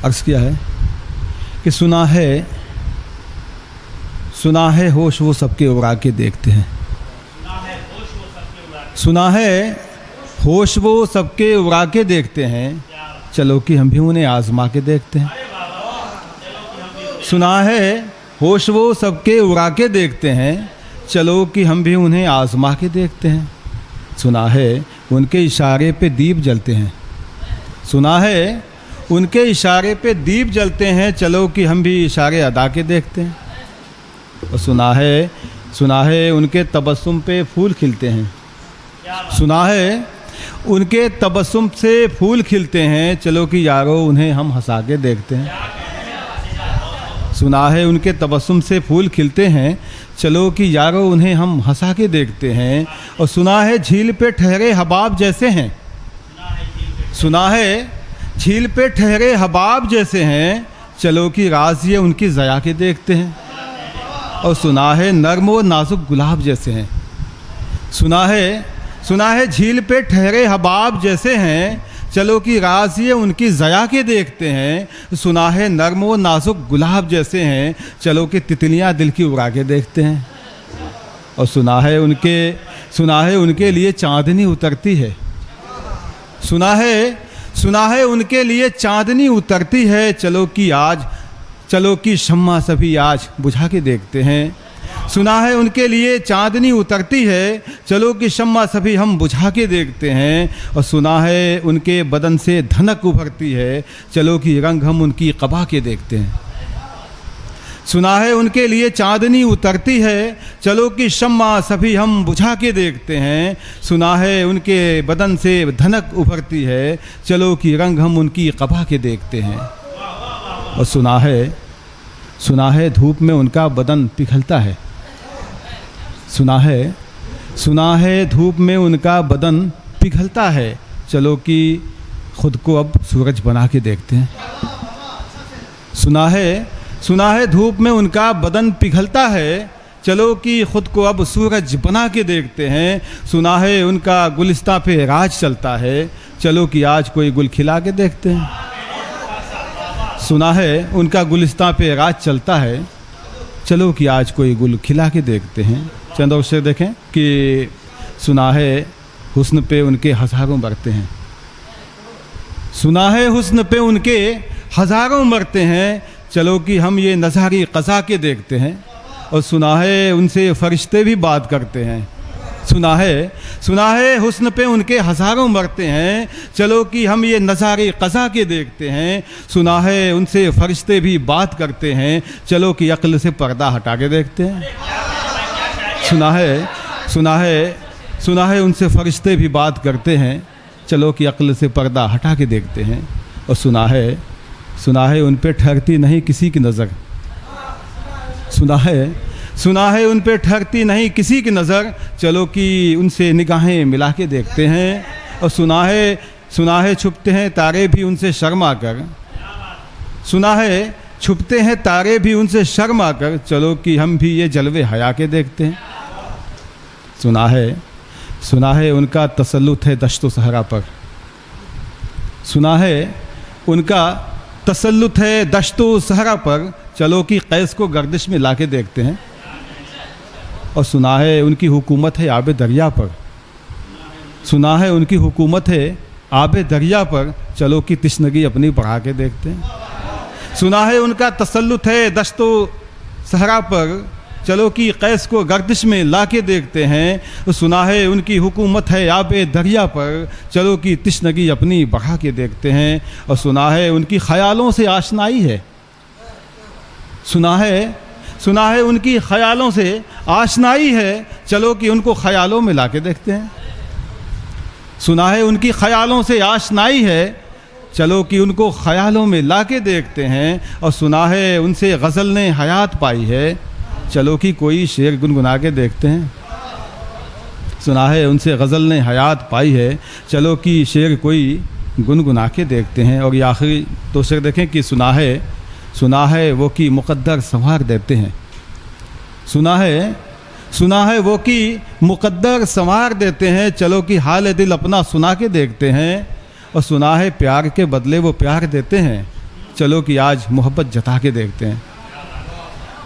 अर्ज़ किया है कि सुना है होश वो सबके उड़ा के देखते हैं। सुना है होश वो सबके उड़ा के देखते हैं, चलो कि हम भी उन्हें आजमा के देखते हैं। सुना है होश वो सबके उड़ा के देखते हैं, चलो कि हम भी उन्हें आजमा के देखते हैं। सुना है उनके इशारे पे दीप जलते हैं। सुना है उनके इशारे पे दीप जलते हैं, चलो कि हम भी इशारे अदा के देखते हैं। और सुना है उनके तबस्सुम पे फूल खिलते हैं। सुना है उनके तबस्सुम से फूल खिलते हैं, चलो कि यारो उन्हें हम हंसा के देखते हैं। सुना है उनके तबस्सुम से फूल खिलते हैं, चलो कि यारो उन्हें हम हंसा के देखते हैं। और सुना है झील पे ठहरे हबाब जैसे हैं। सुना है झील पे ठहरे हबाब जैसे हैं, चलो कि राज ये उनकी ज़या के देखते हैं। और सुना है नर्म और नाजुक गुलाब जैसे हैं। सुना है झील पे ठहरे हबाब जैसे हैं, चलो कि राज ये उनकी ज़या के देखते हैं। सुना है नर्म और नाजुक गुलाब जैसे हैं, चलो कि तितलियां दिल की उड़ा के देखते हैं। और सुना है उनके लिए चांदनी उतरती है। सुना है उनके लिए चांदनी उतरती है, चलो कि शम्मा सभी आज बुझा के देखते हैं। सुना है उनके लिए चांदनी उतरती है, चलो कि शम्मा सभी हम बुझा के देखते हैं। और सुना है उनके बदन से धनक उभरती है, चलो कि रंग हम उनकी क़बा के देखते हैं। सुना है उनके लिए चांदनी उतरती है, चलो कि शम्मा सभी हम बुझा के देखते हैं। सुना है उनके बदन से धनक उभरती है, चलो कि रंग हम उनकी क़बा के देखते हैं। और सुना है धूप में उनका बदन पिघलता है। सुना है धूप में उनका बदन पिघलता है, चलो कि खुद को अब सूरज बना के देखते हैं। सुना है धूप में उनका बदन पिघलता है, चलो कि खुद को अब सूरज बना के देखते हैं। सुना है उनका गुलिस्तां पे राज चलता है, चलो कि आज कोई गुल खिला के देखते हैं। सुना है उनका गुलिस्तां पे राज चलता है, चलो कि आज कोई गुल खिला के देखते हैं। चंद और शेर देखें कि सुना है हुस्न पे उनके हज़ारों मरते हैं। सुना है हुस्न पे उनके हज़ारों मरते हैं, चलो कि हम ये नज़ारी क़ज़ा के देखते हैं। और सुना है उनसे फ़रिश्ते भी बात करते हैं। सुना है हुस्न पे उनके हज़ारों मरते हैं, चलो कि हम ये नज़ारे क़ज़ा के देखते हैं। सुना है उनसे फ़रिश्ते भी बात करते हैं, चलो कि अक्ल से पर्दा हटा के देखते हैं। सुना है उनसे फ़रिश्ते भी बात करते हैं, चलो कि अक्ल से पर्दा हटा के देखते हैं। और सुना है उन पे ठहरती नहीं किसी की नज़र। सुना है उन पे ठहरती नहीं किसी की नज़र, चलो कि उनसे निगाहें मिला के देखते हैं। और सुना है छुपते हैं तारे भी उनसे शर्मा कर। छुपते हैं तारे भी उनसे शर्मा कर, चलो कि हम भी ये जलवे हया के देखते हैं। सुना है उनका तसल्लुत है दश्तो सहरा पर। सुना है उनका तसल्लुत है दश्तो सहरा पर, चलो कि कैस को गर्दिश में ला के देखते हैं। और सुना है उनकी हुकूमत है आबे दरिया पर। सुना है उनकी हुकूमत है आबे दरिया पर, चलो कि तिश्नगी अपनी बढ़ा के देखते हैं। सुना है उनका तसल्लुत है दश्तो सहरा पर, चलो कि कैस को गर्दिश में ला के देखते हैं। सुना है उनकी हुकूमत है आबे दरिया पर, चलो कि तिश्नगी अपनी बढ़ा के देखते हैं। और सुना है उनकी ख़यालों से आशनाई है। सुना है उनकी ख़यालों से आशनाई है, चलो कि उनको ख़यालों में ला के देखते हैं। सुना है उनकी ख़यालों से आशनाई है, चलो कि उनको ख़यालों में ला के देखते हैं। और सुना है उनसे गज़ल ने हयात पाई है, चलो कि कोई शेर गुनगुना के देखते हैं। सुना है उनसे गज़ल ने हयात पाई है, चलो कि शेर कोई गुनगुना के देखते हैं। और ये आखिरी दो शेर देखें कि सुना है वो कि मुक़द्दर संवार देते हैं। सुना है वो कि मुक़द्दर संवार देते हैं, चलो कि हाल दिल अपना सुना के देखते हैं। और सुना है प्यार के बदले वो प्यार देते हैं, चलो कि आज मोहब्बत जता के देखते हैं।